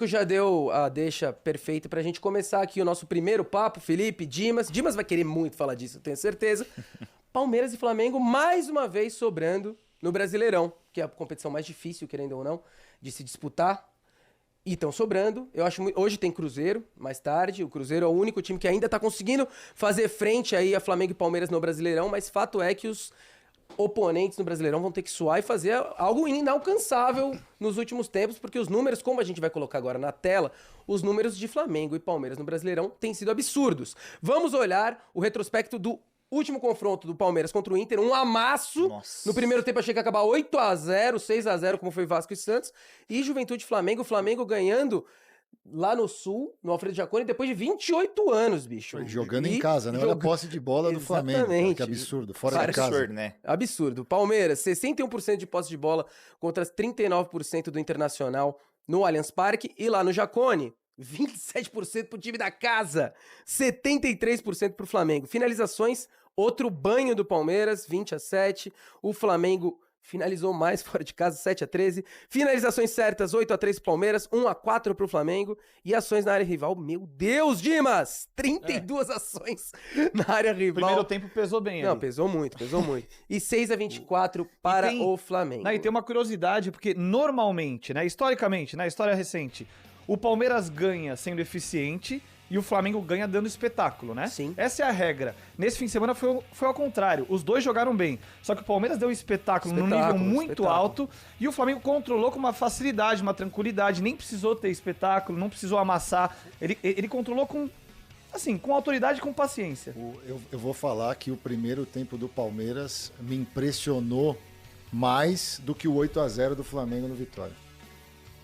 Já deu a deixa perfeita pra gente começar aqui o nosso primeiro papo, Felipe, Dimas. Dimas vai querer muito falar disso, eu tenho certeza. Palmeiras e Flamengo mais uma vez sobrando no Brasileirão, que é a competição mais difícil, querendo ou não, de se disputar. E estão sobrando. Eu acho hoje tem Cruzeiro, mais tarde. O Cruzeiro é o único time que ainda tá conseguindo fazer frente aí a Flamengo e Palmeiras no Brasileirão, mas fato é que os oponentes no Brasileirão vão ter que suar e fazer algo inalcançável nos últimos tempos, porque os números, como a gente vai colocar agora na tela, os números de Flamengo e Palmeiras no Brasileirão têm sido absurdos. Vamos olhar o retrospecto do último confronto do Palmeiras contra o Inter, um amasso. Nossa. No primeiro tempo achei que ia acabar 8-0, 6-0, como foi Vasco e Santos, e Juventude e Flamengo, o Flamengo ganhando lá no Sul, no Alfredo Jaconi, depois de 28 anos, bicho. Jogando em casa, né? Olha a posse de bola do Flamengo. Cara, que absurdo, fora de casa. Absurdo, né? Absurdo. Palmeiras, 61% de posse de bola contra 39% do Internacional no Allianz Parque. E lá no Jaconi, 27% pro time da casa, 73% pro Flamengo. Finalizações, outro banho do Palmeiras, 20-7. O Flamengo finalizou mais fora de casa, 7-13. Finalizações certas, 8-3 pro Palmeiras, 1-4 pro Flamengo. E ações na área rival, meu Deus, Dimas! 32 ações na área rival. Primeiro tempo pesou bem. Não, ali. pesou muito, pesou muito. E 6-24 para o Flamengo. Não, e tem uma curiosidade, porque normalmente, né, historicamente, na história recente, o Palmeiras ganha sendo eficiente e o Flamengo ganha dando espetáculo, né? Sim. Essa é a regra. Nesse fim de semana foi ao contrário. Os dois jogaram bem. Só que o Palmeiras deu um espetáculo num nível muito alto e o Flamengo controlou com uma facilidade, uma tranquilidade. Nem precisou ter espetáculo, não precisou amassar. Ele controlou com, assim, com autoridade e com paciência. Eu vou falar que o primeiro tempo do Palmeiras me impressionou mais do que o 8-0 do Flamengo no Vitória.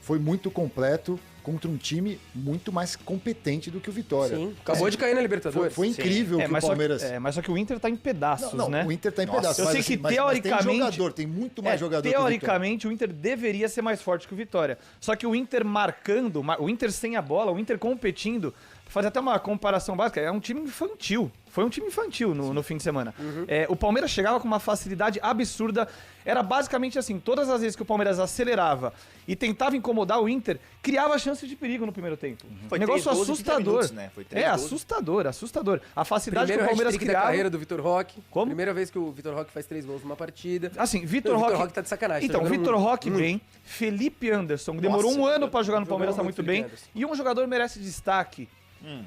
Foi muito completo contra um time muito mais competente do que o Vitória. Sim, acabou de cair na Libertadores. Foi incrível que o Palmeiras... Mas só que o Inter tá em pedaços, né? O Inter tá em pedaços. Eu sei que teoricamente... tem jogador, tem muito mais jogador teoricamente, o Inter deveria ser mais forte que o Vitória. Só que o Inter marcando, o Inter sem a bola, o Inter competindo, fazer até uma comparação básica, é um time infantil. Foi um time infantil no fim de semana. Uhum. O Palmeiras chegava com uma facilidade absurda. Era basicamente assim, todas as vezes que o Palmeiras acelerava e tentava incomodar o Inter, criava chance de perigo no primeiro tempo. Uhum. Foi um negócio assustador. Minutos, né? Foi 3 assustador. A facilidade Primeiro que o Palmeiras criava... da carreira do Vitor Roque. Como? Primeira vez que o Vitor Roque faz 3 gols numa partida. Assim, Vitor Roque... Roque tá de sacanagem. Então, Vitor Roque bem, Felipe Anderson, que demorou um ano pra jogar no Palmeiras, tá muito bem. E um jogador merece destaque.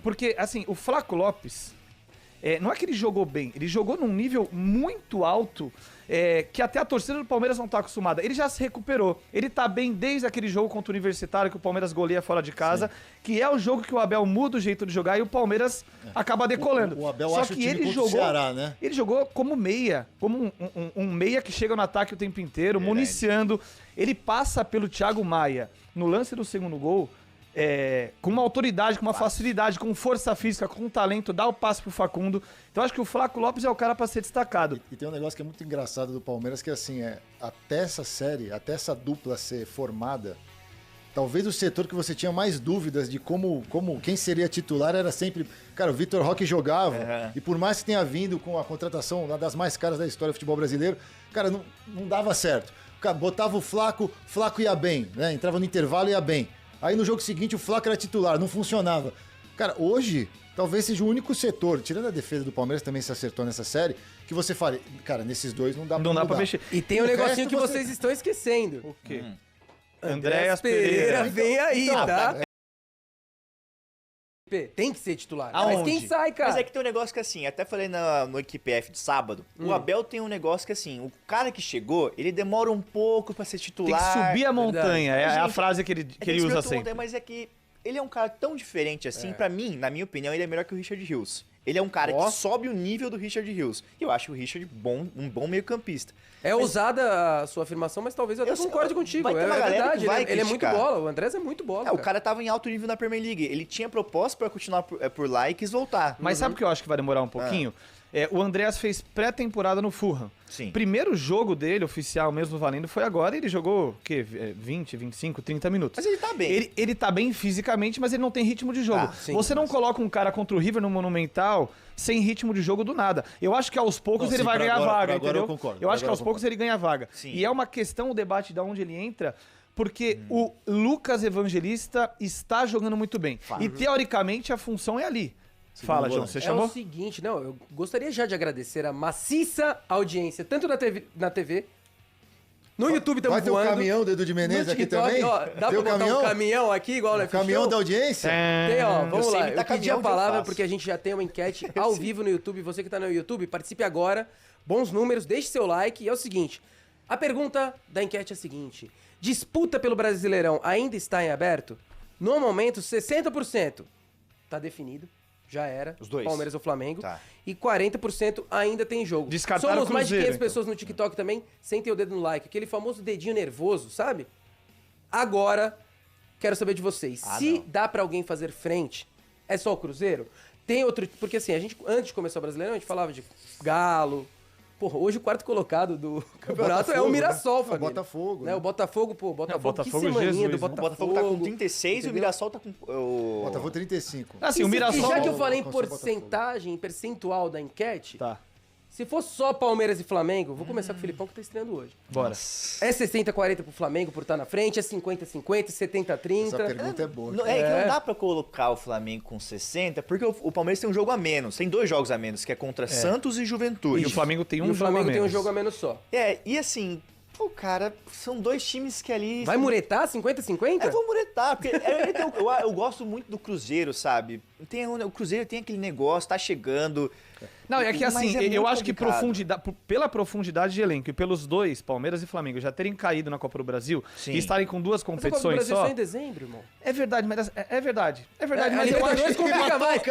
Porque, assim, o Flaco Lopes, não é que ele jogou bem, ele jogou num nível muito alto, que até a torcida do Palmeiras não tá acostumada. Ele já se recuperou, ele tá bem desde aquele jogo contra o Universitário que o Palmeiras goleia fora de casa, que é o jogo que o Abel muda o jeito de jogar e o Palmeiras acaba decolando. O Abel Só acha que o time ele contra jogou, o Ceará, né? Ele jogou como meia, como um meia que chega no ataque o tempo inteiro, municiando. Ele passa pelo Thiago Maia no lance do segundo gol, com uma autoridade, com uma facilidade, com força física, com talento, dá o passe pro Facundo. Então acho que o Flaco Lopes é o cara pra ser destacado. E tem um negócio que é muito engraçado do Palmeiras, que assim, até essa série, até essa dupla ser formada, talvez o setor que você tinha mais dúvidas de quem seria titular era sempre... Cara, o Vitor Roque jogava, e por mais que tenha vindo com a contratação uma das mais caras da história do futebol brasileiro, cara, não dava certo. Cara, botava o Flaco ia bem, né? Entrava no intervalo e ia bem. Aí no jogo seguinte o Flaco era titular, não funcionava. Cara, hoje talvez seja o único setor, tirando a defesa do Palmeiras também se acertou nessa série, que você fale, cara, nesses dois não dá pra mexer. E tem um negocinho que vocês estão esquecendo. O quê? Andréas Pereira vem aí, então, tá? Tem que ser titular. Aonde? Mas quem sai, cara? Mas é que tem um negócio que assim, até falei no Equipe F de sábado, o Abel tem um negócio que assim, o cara que chegou, ele demora um pouco pra ser titular. Tem que subir a montanha, é a Gente, frase que ele usa sempre. Mas é que ele é um cara tão diferente assim, pra mim, na minha opinião, ele é melhor que o Richard Rios. Ele é um cara que sobe o nível do Richard Rios. E eu acho o Richard um bom meio-campista. Ousada a sua afirmação, mas talvez eu até concorde contigo. Vai ter uma galera que vai ele é muito criticar. bola. O Andrés é muito bola. O cara tava em alto nível na Premier League. Ele tinha proposta pra continuar por lá e quis voltar. Mas sabe o que eu acho que vai demorar um pouquinho? O Andreas fez pré-temporada no Fulham. Sim. Primeiro jogo dele, oficial mesmo valendo, foi agora e ele jogou, o quê? 20, 25, 30 minutos. Mas ele tá bem. Ele tá bem fisicamente, mas ele não tem ritmo de jogo. Você não coloca um cara contra o River no Monumental sem ritmo de jogo do nada. Eu acho que aos poucos ele vai ganhar vaga, entendeu? Eu concordo. Eu acho que aos poucos ele ganha vaga. Sim. E é uma questão, o debate de onde ele entra, porque o Lucas Evangelista está jogando muito bem. E, teoricamente, a função é ali. Fala, João, você chamou? É o seguinte, não, eu gostaria já de agradecer a maciça audiência, tanto na TV, no YouTube estamos voando. Vai ter o caminhão do Edu de Menezes aqui também? Ó, dá pra botar um caminhão aqui, igual o caminhão da audiência? Tem, ó, vamos lá. imitar Eu pedi a caminhão que eu palavra faço. porque a gente já tem uma enquete ao vivo no YouTube. Você que tá no YouTube, participe agora. Bons números, deixe seu like. E é o seguinte, a pergunta da enquete é a seguinte. Disputa pelo Brasileirão ainda está em aberto? No momento, 60% tá definido. Já era. Os dois. Palmeiras ou Flamengo. Tá. E 40% ainda tem jogo. Descartaram Somos o mais de 500 Cruzeiro, então. pessoas no TikTok também, sem ter o dedo no like. Aquele famoso dedinho nervoso, sabe? Agora, quero saber de vocês. Se dá pra alguém fazer frente, é só o Cruzeiro? Tem outro... Porque assim, a gente, antes de começar o Brasileirão, a gente falava de Galo... Porra, hoje o quarto colocado do campeonato é o Mirassol, né? família. O Botafogo. Né? O Botafogo, pô, Botafogo, que Botafogo, semaninha do Jesus, né? O Botafogo tá com 36 e o entendeu? Mirassol tá com... O Botafogo 35. Assim, o Mirassol... E já que eu falei em com o Botafogo. porcentagem, em percentual da enquete, Tá, se for só Palmeiras e Flamengo, vou começar com o Filipão que tá estreando hoje. bora. É 60-40 pro Flamengo por estar na frente, é 50-50, 70-30. Essa pergunta é boa. Não, cara. é que não dá pra colocar o Flamengo com 60, porque o Palmeiras tem um jogo a menos. Tem 2 jogos a menos, que é contra Santos e Juventude. E o Flamengo tem E um o Flamengo jogo a tem um menos. jogo a menos só. E assim, pô, cara, são 2 times que ali... Vai muretar 50-50? É, vou muretar, porque eu gosto muito do Cruzeiro, sabe? O Cruzeiro tem aquele negócio, tá chegando... Não, é que Mas assim, é muito eu acho que complicado. pela profundidade de elenco e pelos dois, Palmeiras e Flamengo, já terem caído na Copa do Brasil Sim. e estarem com 2 Mas a Copa do competições Brasil só. só em dezembro, irmão. É verdade, mas é verdade. É verdade, A mas eu acho Libertadores complica mais.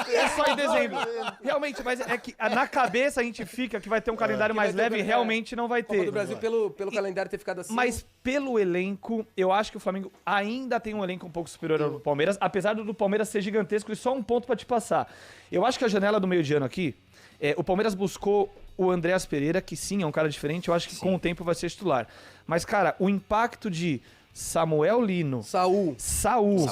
é só em dezembro. Realmente, mas é que na cabeça a gente fica que vai ter um calendário mais vai ter- leve e realmente não vai Copa ter. do Brasil pelo calendário ter ficado assim. Mas pelo elenco, eu acho que o Flamengo ainda tem um elenco um pouco superior ao do Palmeiras, apesar do Palmeiras ser gigantesco. E só um ponto pra te passar. Eu acho que a janela do meio de ano aqui, o Palmeiras buscou o Andreas Pereira, que sim, é um cara diferente. Eu acho que com o tempo vai ser titular. Mas, cara, o impacto de Samuel Lino, Saúl. Saúl,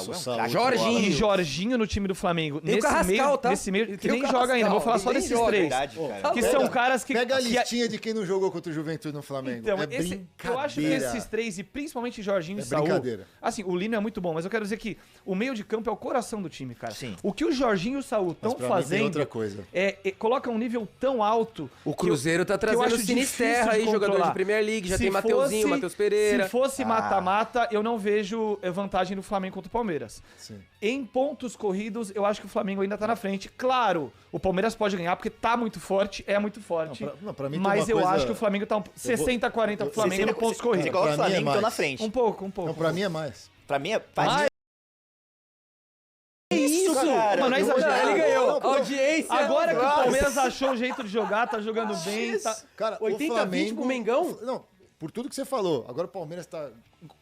Jorginho. e Jorginho no time do Flamengo, Tem o Carrascal, tá? nesse meio Tem que o nem joga ainda. Vou falar só Carrascal, desses nem joga. três. Verdade, cara. Que são caras que... Pega a que listinha de quem não jogou contra o Juventude no Flamengo. Então, é eu acho que esses três, e principalmente Jorginho e Saúl... brincadeira. Assim, o Lino é muito bom, mas eu quero dizer que o meio de campo é o coração do time, cara. Sim. O que o Jorginho e o Saúl estão Mas pra mim tem fazendo outra coisa. coloca um nível tão alto... O Cruzeiro tá que eu trazendo acho o Sinisterra difícil aí, de jogador controlar. de Premier League, já Se tem Mateuzinho, fosse- Matheus Pereira. Se fosse mata-mata, eu não vejo vantagem do Flamengo contra o Palmeiras. Sim. Em pontos corridos, eu acho que o Flamengo ainda tá na frente. Claro, o Palmeiras pode ganhar porque tá muito forte, é muito forte. Pra mim tem mas uma eu coisa- acho que o Flamengo tá 60-40 pro Flamengo no pontos Você corridos. coloca o Pra mim é Flamengo então mais. na frente. Um pouco. Não, pra mim é mais. Pra mim é... Isso, cara? Mano, é Eu vou- exagerado. Ele ganhou. Não, Audiência. Agora que o Nossa. Palmeiras achou o jeito de jogar, tá jogando bem. Tá... Cara, 80-20 o Flamengo... pro Mengão? Não, por tudo que você falou. Agora o Palmeiras tá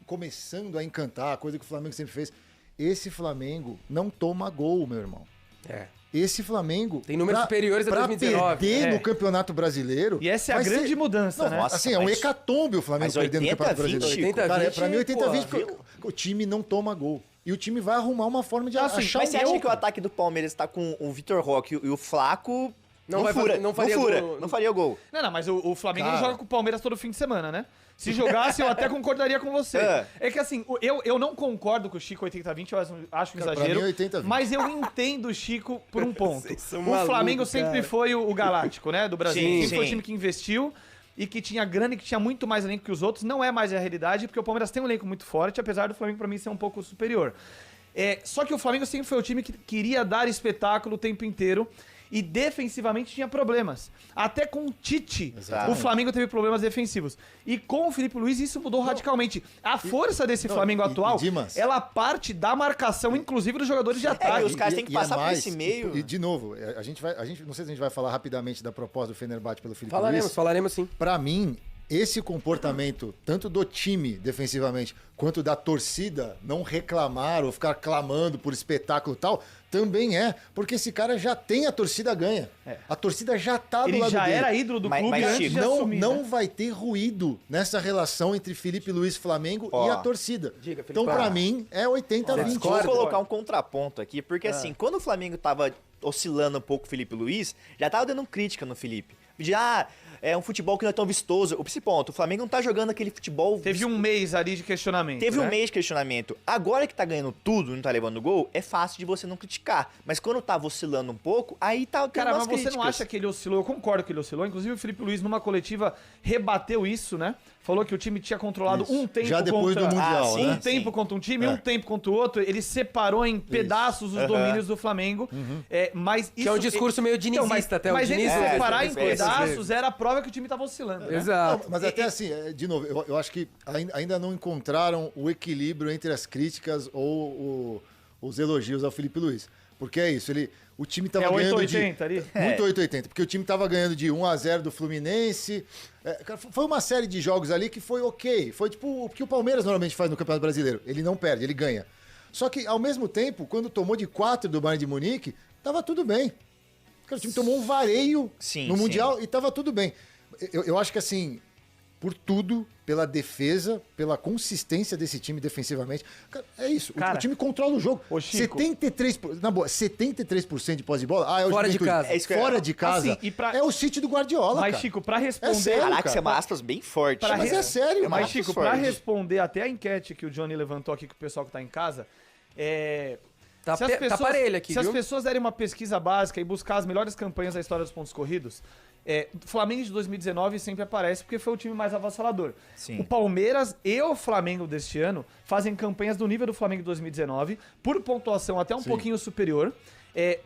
começando a encantar, coisa que o Flamengo sempre fez. Esse Flamengo não toma gol, meu irmão. É. Esse Flamengo... Tem números superiores a pra 2019. perder É. no Campeonato Brasileiro... E essa é a vai grande ser- mudança, Não, né? Nossa, assim, é um mas- hecatombe o Flamengo mas perdendo no Campeonato 80-20, Brasileiro. 80-20, Cara, pra mim, 80-20, pô, porque o time não toma gol. E o time vai arrumar uma forma de Assim, achar Mas um você gol. acha que o cara. ataque do Palmeiras tá com o Vitor Roque e o Flaco... Não vai fazer- não faria gol. Não faria gol. Não, mas o Flamengo Cara. não joga com o Palmeiras todo fim de semana, né? Se jogasse, eu até concordaria com você. É que assim, eu não concordo com o Chico 80-20, eu acho um Cara, pra exagero. mim é 80-20. Mas eu entendo o Chico por um ponto. Vocês são O malucos, Flamengo sempre cara. foi o Galáctico, né? Do Brasil. Sim, Sempre foi o sim. time que investiu e que tinha grana e que tinha muito mais elenco que os outros. Não é mais a realidade, porque o Palmeiras tem um elenco muito forte, apesar do Flamengo, pra mim, ser um pouco superior. Só que o Flamengo sempre foi o time que queria dar espetáculo o tempo inteiro e defensivamente tinha problemas. Até com o Tite, Exatamente. o Flamengo teve problemas defensivos. E com o Felipe Luiz isso mudou radicalmente. A força desse não, Flamengo e atual, Dimas? ela parte da marcação, inclusive, dos jogadores de ataque. e os caras têm que passar por mais, esse meio. E, de novo, a gente, não sei se a gente vai falar rapidamente da proposta do Fenerbahçe pelo Felipe Luiz. Falaremos sim. Pra mim, esse comportamento, tanto do time defensivamente, quanto da torcida não reclamar ou ficar clamando por espetáculo e tal, também porque esse cara já tem a torcida ganha. A torcida já tá do Ele lado já dele. era ídolo do Mas- clube mas, antes Chico, de assumir, Não né? vai ter ruído nessa relação entre Felipe Luiz e Flamengo e a torcida. Diga, Então, Felipão. pra mim, é 80-20. Vou colocar um contraponto aqui, porque assim, quando o Flamengo tava oscilando um pouco o Felipe Luiz, já tava dando crítica no Felipe. De, é um futebol que não é tão vistoso. O principal ponto, o Flamengo não tá jogando aquele futebol... Teve um mês ali de questionamento, Teve né? um mês de questionamento. Agora que tá ganhando tudo, não tá levando gol, é fácil de você não criticar. Mas quando tá oscilando um pouco, aí tá tendo Cara, umas mas você críticas. não acha que ele oscilou? Eu concordo que ele oscilou. Inclusive o Felipe Luiz, numa coletiva, rebateu isso, né? Falou que o time tinha controlado Isso. um tempo Já depois contra... do Mundial, sim, né? Um tempo contra um time, um tempo contra o outro. Ele separou em pedaços os domínios do Flamengo. Mas Que é um discurso meio dinizista até. Mas o ele Diniz separar em é, pedaços era a prova que o time tava oscilando, né? Exato. Não, mas até assim, de novo, eu acho que ainda não encontraram o equilíbrio entre as críticas ou os elogios ao Felipe Luiz. Porque é isso, o time tava É ganhando 880 ali? Muito 880, porque o time tava ganhando de 1-0 do Fluminense. Cara, foi uma série de jogos ali que foi ok. Foi tipo o que o Palmeiras normalmente faz no Campeonato Brasileiro. Ele não perde, ele ganha. Só que, ao mesmo tempo, quando tomou de 4 do Bayern de Munique, tava tudo bem. Cara, o time tomou um vareio no Mundial e tava tudo bem. Eu acho que assim, por tudo, pela defesa, pela consistência desse time defensivamente. Cara, é isso. Cara, o time controla o jogo. ô, Chico. 73% de posse de bola. É o Fora de Juventude. casa. É isso que eu- Fora de casa. Assim, e pra- É o City do Guardiola, Mas, cara. Chico, pra É responder... sério, Caraca, cara. isso é uma aspas bem forte. Pra Mas re- é sério, É uma mano. Mas, Chico, forte. pra responder até a enquete que o Johnny levantou aqui com o pessoal que tá em casa, Tá, se as tá parelho aqui, se as viu? pessoas derem uma pesquisa básica e buscar as melhores campanhas da história dos pontos corridos, o Flamengo de 2019 sempre aparece porque foi o time mais avassalador. Sim. O Palmeiras e o Flamengo deste ano fazem campanhas do nível do Flamengo de 2019, por pontuação até um pouquinho superior.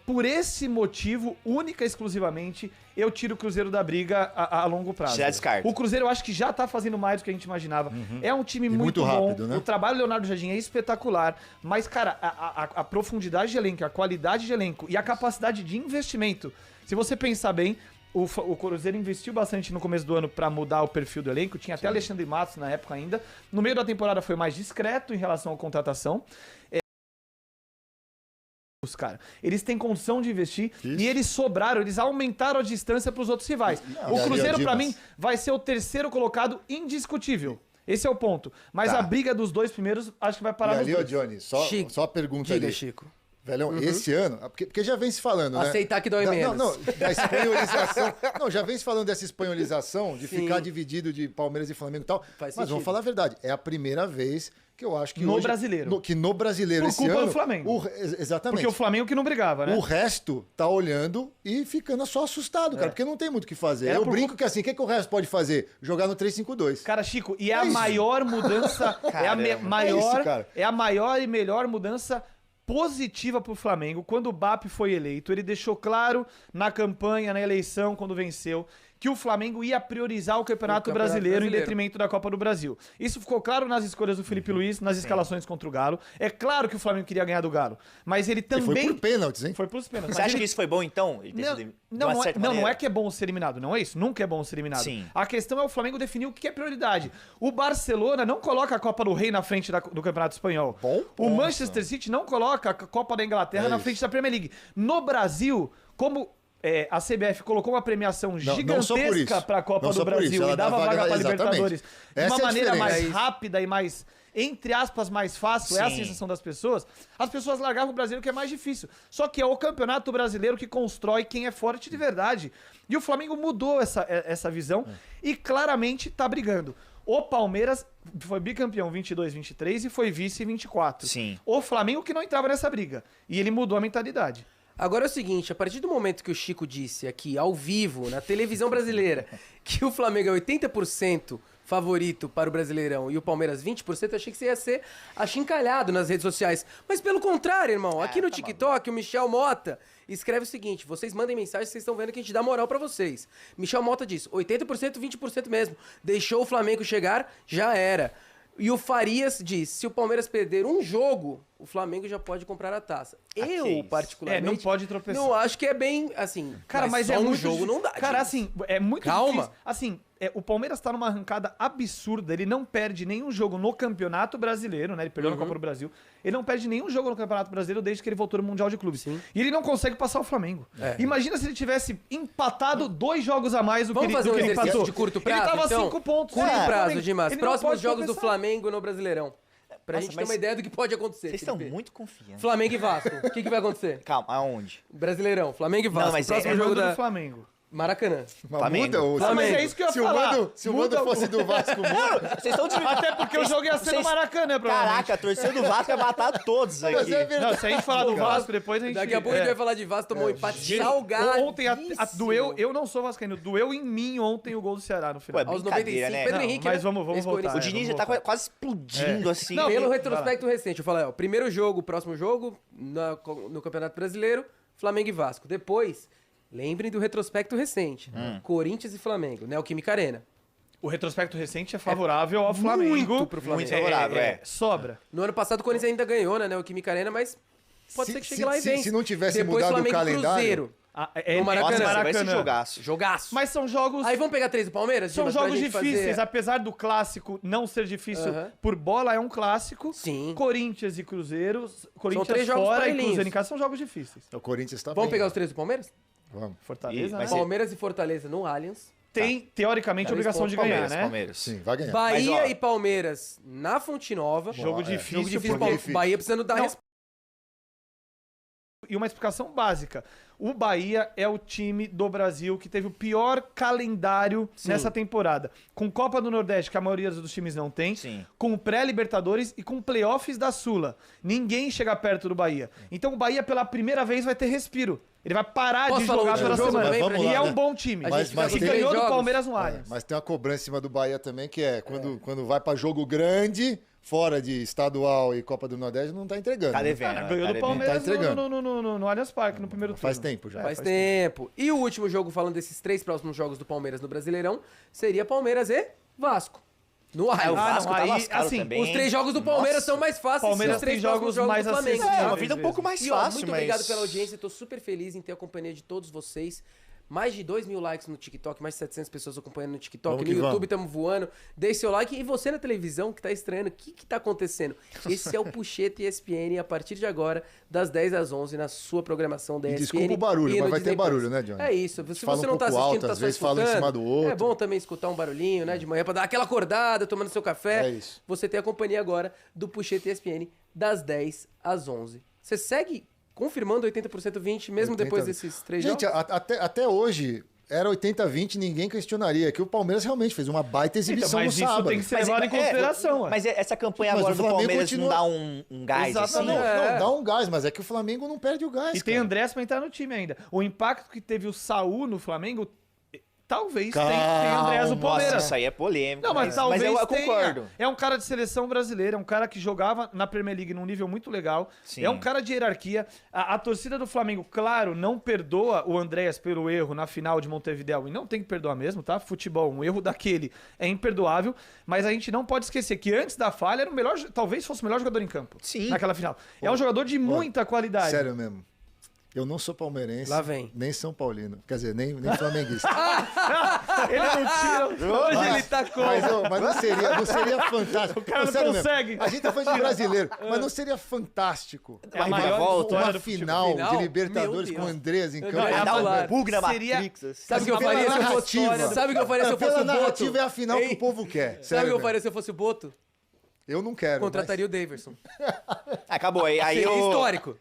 Por esse motivo, única e exclusivamente, eu tiro o Cruzeiro da briga a longo prazo. Já descarta. O Cruzeiro eu acho que já tá fazendo mais do que a gente imaginava. É um time muito muito bom. rápido, né? O trabalho do Leonardo Jardim é espetacular. Mas, cara, a profundidade de elenco, a qualidade de elenco e a capacidade de investimento. Se você pensar bem, o Cruzeiro investiu bastante no começo do ano pra mudar o perfil do elenco. Tinha até Alexandre Matos na época ainda. No meio da temporada foi mais discreto em relação à contratação. Cara, eles têm condição de investir e eles sobraram, eles aumentaram a distância para os outros rivais. O Cruzeiro, pra mim, vai ser o terceiro colocado indiscutível. Esse é o ponto. Mas Tá. a briga dos dois primeiros, acho que vai parar E nos ali, ó, dois. Johnny, Chico, só a pergunta Diga, ali. Chico. Velhão, esse ano, porque já vem se falando, né? Aceitar que dói Não, menos. Não, da espanholização. Não, já vem se falando dessa espanholização, de Sim. ficar dividido de Palmeiras e Flamengo e tal. Faz Mas vamos sentido. falar a verdade, é a primeira vez que eu acho que No hoje... brasileiro. Que no brasileiro Por esse culpa ano... do Flamengo. Exatamente. Porque o Flamengo que não brigava, né? O resto tá olhando e ficando só assustado, cara, porque não tem muito o que fazer. Era Eu por brinco que assim, o que o resto pode fazer? Jogar no 3-5-2. Cara, Chico, e é a isso. maior mudança, Caramba. É isso, cara. é a maior e melhor mudança positiva pro Flamengo. Quando o BAP foi eleito, ele deixou claro na campanha, na eleição, quando venceu, que o Flamengo ia priorizar o Campeonato Brasileiro em detrimento da Copa do Brasil. Isso ficou claro nas escolhas do Felipe Luiz, nas escalações contra o Galo. É claro que o Flamengo queria ganhar do Galo, mas ele E também... foi por pênaltis, hein? Foi pros pênaltis. Você Mas acha ele- que isso foi bom, então? Ele ter Não, sido de não, uma não, certa não maneira? é que é bom ser eliminado, não é isso? Nunca é bom ser eliminado. Sim. A questão é o Flamengo definir o que é prioridade. O Barcelona não coloca a Copa do Rei na frente do Campeonato Espanhol. Bom O ponto. Manchester City não coloca a Copa da Inglaterra É na isso. frente da Premier League. No Brasil, como a CBF colocou uma premiação não só por gigantesca isso. para a Copa Não do só por Brasil isso, ela e dava dá vaga vaga- para exatamente. Libertadores de Essa uma é a maneira diferença. mais É isso. rápida e mais, entre aspas, mais fácil, é a Sim. sensação das pessoas, as pessoas largavam o brasileiro, que é mais difícil. Só que é o campeonato brasileiro que constrói quem é forte de verdade. E o Flamengo mudou essa visão e claramente tá brigando. O Palmeiras foi bicampeão 22-23 e foi vice 24. Sim. O Flamengo que não entrava nessa briga. E ele mudou a mentalidade. Agora é o seguinte, a partir do momento que o Chico disse aqui, ao vivo, na televisão brasileira, que o Flamengo é 80% favorito para o Brasileirão e o Palmeiras 20%, eu achei que você ia ser achincalhado nas redes sociais. Mas pelo contrário, irmão, aqui no TikTok, o Michel Mota escreve o seguinte, vocês mandem mensagem, vocês estão vendo que a gente dá moral pra vocês. Michel Mota diz, 80%, 20% mesmo. Deixou o Flamengo chegar, já era. E o Farias diz, se o Palmeiras perder um jogo, o Flamengo já pode comprar a taça. Eu, isso. particularmente, não pode tropeçar. não acho que é bem, assim, Cara, mas só é um muito jogo difícil. não dá. Cara, Dimas. assim, é muito Calma. difícil. Assim, o Palmeiras tá numa arrancada absurda. Ele não perde nenhum jogo no Campeonato Brasileiro, né? Ele perdeu na Copa do Brasil. Ele não perde nenhum jogo no Campeonato Brasileiro desde que ele voltou no Mundial de Clubes. Sim. E ele não consegue passar o Flamengo. Imagina se ele tivesse empatado 2 jogos a mais do Vamos que fazer um ele exercício empatou. de curto prazo, Ele tava então? 5 pontos. Curto É, prazo, Flamengo. Dimas. Ele não Próximos pode jogos do tropeçar. Flamengo no Brasileirão. Pra Nossa, gente ter mas uma ideia do que pode acontecer. Vocês estão Felipe. muito confiantes. Flamengo e Vasco. O que vai acontecer? Calma, aonde? Brasileirão, Flamengo e Vasco. Não, mas Próximo é jogo Mando da... do Flamengo. Maracanã. Mas Flamengo. muda o... Ah, mas é isso que eu ia Se o falar. Mando, se o Mando fosse do Vasco, muda. Vocês estão Até porque o jogo ia ser no Maracanã, provavelmente. Caraca, a torcida do Vasco vai matar todos Mas aqui. é verdade. Não, se a gente falar do Vasco, depois a gente... Daqui a pouco a gente vai falar de Vasco, tomou um empate salgado. Ontem doeu, eu não sou vascaíno, doeu em mim ontem o gol do Ceará no final. Ué, Aos brincadeira, 95, né? Pedro Não, Henrique, mas né? vamos Ex-Corinthians. voltar. O Diniz já tá quase explodindo assim. Não, Pelo vai retrospecto recente, eu falei, ó, primeiro jogo, próximo jogo, no Campeonato Brasileiro, Flamengo e Vasco. Depois, lembrem do retrospecto recente, Corinthians e Flamengo, Neoquímica Arena. O retrospecto recente é favorável ao Flamengo. Muito pro Flamengo. Muito favorável, Sobra. No ano passado o Corinthians ainda ganhou, né, Neoquímica Arena, mas pode ser que chegue lá e vença. Se não tivesse Depois, mudado o Flamengo e calendário... Cruzeiro. Nossa, No Maracanã. vai ser jogaço. Jogaço. Mas são jogos... Aí vamos pegar 3 do Palmeiras? São Dimas, pra jogos gente difíceis, fazer- apesar do clássico não ser difícil Aham. por bola, é um clássico. Sim. Corinthians e Cruzeiro, Corinthians 3 jogos fora e parelhinhos. Cruzeiro em casa são jogos difíceis. O Corinthians tá Vamos bem. pegar os 3 do Palmeiras? Vamos. Fortaleza, Ih, né? mas é- Palmeiras e Fortaleza no Allianz. Tem, teoricamente, a 3 obrigação de pontos, ganhar, né? Palmeiras. Sim, vai ganhar. Bahia Mas, ó, e Palmeiras na Fonte Nova. Jogo É. difícil, Jogo difícil. jogo Pal- difícil. Bahia precisando dar Não. resposta. E uma explicação básica. O Bahia é o time do Brasil que teve o pior calendário nessa temporada. Com Copa do Nordeste, que a maioria dos times não tem. Sim. Com pré-Libertadores e com playoffs da Sula. Ninguém chega perto do Bahia. Então o Bahia, pela primeira vez, vai ter respiro. Ele vai parar Posso de falar o jogar último pela jogo semana. também pra E gente? é um bom time. A Mas- gente mas vai que com tem- três ganhou do jogos. Palmeiras no É, Allianz. mas tem uma cobrança em cima do Bahia também, que é quando vai pra jogo grande, fora de estadual e Copa do Nordeste, não tá entregando. Tá né? devendo. Ganhou tá do devendo. Palmeiras Tá entregando. no Allianz Parque, no primeiro turno. Faz tempo já. Faz tempo. E o último jogo, falando desses 3 próximos jogos do Palmeiras no Brasileirão, seria Palmeiras e Vasco. No O Allianz. Vasco não, tá aí, lascado assim, também. Os 3 jogos do Palmeiras Nossa. são mais fáceis Palmeiras que os 3 tem jogos próximos mais do Flamengo. acessíveis. É, Às uma vida um vezes. pouco mais E, ó, fácil, muito mas... obrigado pela audiência, tô super feliz em ter a companhia de todos vocês. Mais de 2 mil likes no TikTok, mais de 700 pessoas acompanhando no TikTok, Vamos no que YouTube vamos. estamos voando. Deixe seu like e você na televisão que tá estranhando, o que tá acontecendo? Esse é o Puxeta ESPN a partir de agora, das 10 às 11 na sua programação da E ESPN. desculpa o barulho, e no mas vai Disney ter barulho, Plus. né, Johnny? É isso, se Fala você um não tá pouco assistindo, alto, tá às só vezes fala escutando. em cima do outro. É bom também escutar um barulhinho, né, de manhã pra dar aquela acordada, tomando seu café. É isso. Você tem a companhia agora do Puxeta ESPN das 10 às 11. Você segue confirmando 80% 20 mesmo 80. depois desses 3 Gente, jogos? até hoje era 80-20, ninguém questionaria. Que o Palmeiras realmente fez uma baita exibição Mas no isso sábado. tem que ser levado em consideração. ué. Mas essa campanha Mas agora o do Flamengo Palmeiras continua- não dá um gás, assim? Não, É. não, dá um gás, mas é que o Flamengo não perde o gás, E tem cara. Andrés pra entrar no time ainda. O impacto que teve o Saul no Flamengo, talvez tenha Calma. Andrés no Nossa, Palmeiras. isso aí é polêmico. Não, mas talvez eu tenha. concordo. É um cara de seleção brasileira, é um cara que jogava na Premier League num nível muito legal. Sim. É um cara de hierarquia. A torcida do Flamengo, claro, não perdoa o Andrés pelo erro na final de Montevidéu. E não tem que perdoar mesmo, tá? Futebol, um erro daquele é imperdoável. Mas a gente não pode esquecer que antes da falha era o melhor, talvez fosse o melhor jogador em campo. Sim. Naquela final. É um jogador de muita qualidade. Sério mesmo. Eu não sou palmeirense. Lá vem. Nem São Paulino. Quer dizer, nem flamenguista. Ele não tira. Hoje Mas- ele tá com. Mas não seria fantástico. O cara não Sério mesmo. consegue. A gente tá falando de brasileiro, mas não seria fantástico É a Vai, maior volta. história uma do futebol. final Final? de Libertadores Meu com o Deus. Andrés em campo? Não, é Dá falar. um bug na Seria- Matrix. assim. Sabe o que eu pela faria se eu fosse narrativa. Sabe o que eu faria se eu fosse Pela o Boto? narrativa é a final que Hein? o povo quer. Sabe Sério o que eu mesmo. faria se eu fosse o Boto? Eu não quero. Contrataria o Daverson. Acabou. Aí Seria eu... histórico.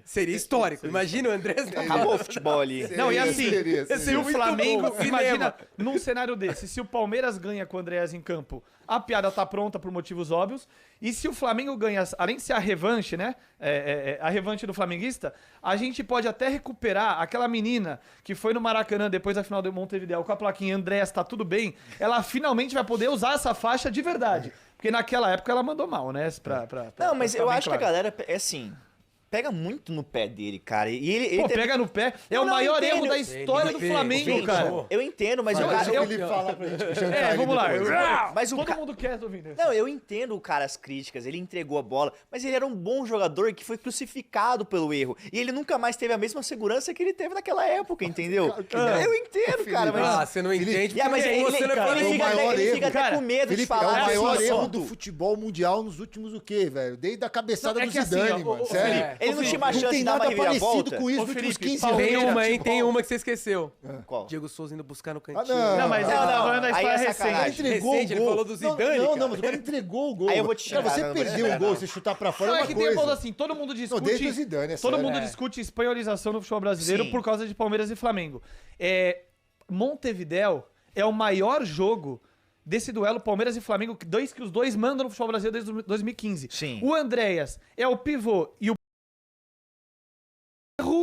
Seria histórico. Imagina o Andrés. Acabou o futebol ali. Não, e Seria, assim, seria. se o muito Flamengo, bom, imagina, cinema. num cenário desse, se o Palmeiras ganha com o Andréas em campo, a piada tá pronta por motivos óbvios, e se o Flamengo ganha, além de ser a revanche, né, a revanche do flamenguista, a gente pode até recuperar aquela menina que foi no Maracanã depois da final do Montevidéu com a plaquinha Andréas, tá tudo bem, ela finalmente vai poder usar essa faixa de verdade. Porque naquela época ela mandou mal, né? Não, mas pra eu bem acho que a claro. galera, é assim, pega muito no pé dele, cara. E ele Pô, teve- pega no pé. É Não, o não, maior entendo. erro da história do Ele Flamengo, pegou. cara. Eu entendo, mas Vai, o deixa cara... o Felipe falar pra gente jantar É, ele vamos lá. depois. Mas o Todo ca- mundo quer, tô vindo. Não, eu entendo o cara as críticas, ele entregou a bola, mas ele era um bom jogador que foi crucificado pelo erro. E ele nunca mais teve a mesma segurança que ele teve naquela época, entendeu? Eu entendo, cara, mas... Ah, você não entende Yeah, mas porque ele, você não é cara, ele flamenguista. fica, maior até, ele erro. fica até Cara, com medo de Felipe, é o falar maior esse erro assunto. do futebol mundial nos últimos o quê, velho? Desde a cabeçada Não, é do que assim, Zidane, ó, mano. ô, Sério. Felipe, Ele não tinha uma Não chance tem de dar uma nada parecido reviravolta. com isso Ô, nos últimos Felipe, 15 anos. Tem Palmeiras, uma, hein? tipo, Tem uma que você esqueceu. Qual? Diego Souza indo buscar no cantinho. Não, mas Não, ele tá não, falando da aí história é recente. sacanagem. Entregou Recente, o ele gol. falou do Zidane, Não, cara. mas o cara entregou o gol. Aí eu vou te Cara, xingar, você não, perdeu não, o gol, não. você chutar pra fora Não, é é uma que tem coisa. ponto assim, todo mundo discute. Não, desde o Zidane, é todo sério. mundo É. discute espanholização do futebol brasileiro Sim. por causa de Palmeiras e Flamengo. Montevidéu é o maior jogo desse duelo Palmeiras e Flamengo, que os dois mandam no futebol brasileiro desde 2015. Sim. O Andréas é o pivô e o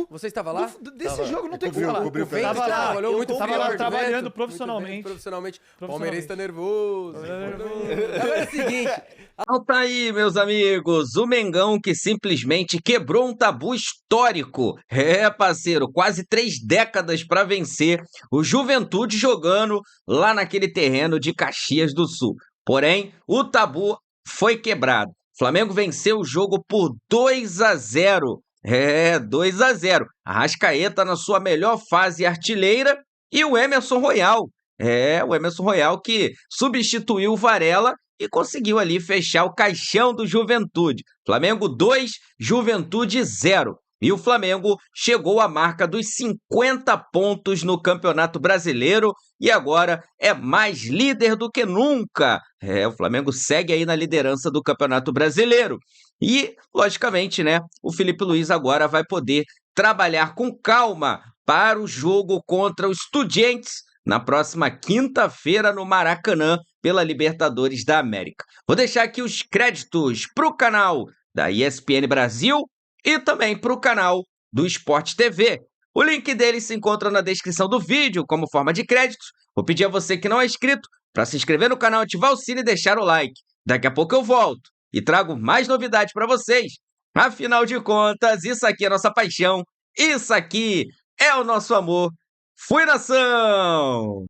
Você estava lá? desse jogo não tem como cobriu, falar. cobriu. O Vento Tava lá, trabalhou eu muito tava forte, lá Vento, trabalhando muito profissionalmente. bem, profissionalmente. Profissionalmente. Palmeirense tá nervoso. nervoso. Agora é o seguinte, Então tá aí, meus amigos, o Mengão que simplesmente quebrou um tabu histórico. É, parceiro, quase 3 décadas para vencer o Juventude jogando lá naquele terreno de Caxias do Sul. Porém, o tabu foi quebrado. O Flamengo venceu o jogo por 2-0. É, 2-0. Arrascaeta na sua melhor fase artilheira e o Emerson Royal. É, o Emerson Royal que substituiu o Varela e conseguiu ali fechar o caixão do Juventude. Flamengo 2, Juventude 0. E o Flamengo chegou à marca dos 50 pontos no Campeonato Brasileiro e agora é mais líder do que nunca. É, o Flamengo segue aí na liderança do Campeonato Brasileiro. E, logicamente, né, o Felipe Luiz agora vai poder trabalhar com calma para o jogo contra o Estudiantes na próxima quinta-feira no Maracanã, pela Libertadores da América. Vou deixar aqui os créditos para o canal da ESPN Brasil e também para o canal do Sport TV. O link deles se encontra na descrição do vídeo como forma de créditos. Vou pedir a você que não é inscrito para se inscrever no canal, ativar o sino e deixar o like. Daqui a pouco eu volto e trago mais novidades para vocês. Afinal de contas, isso aqui é a nossa paixão, isso aqui é o nosso amor. Fui, nação!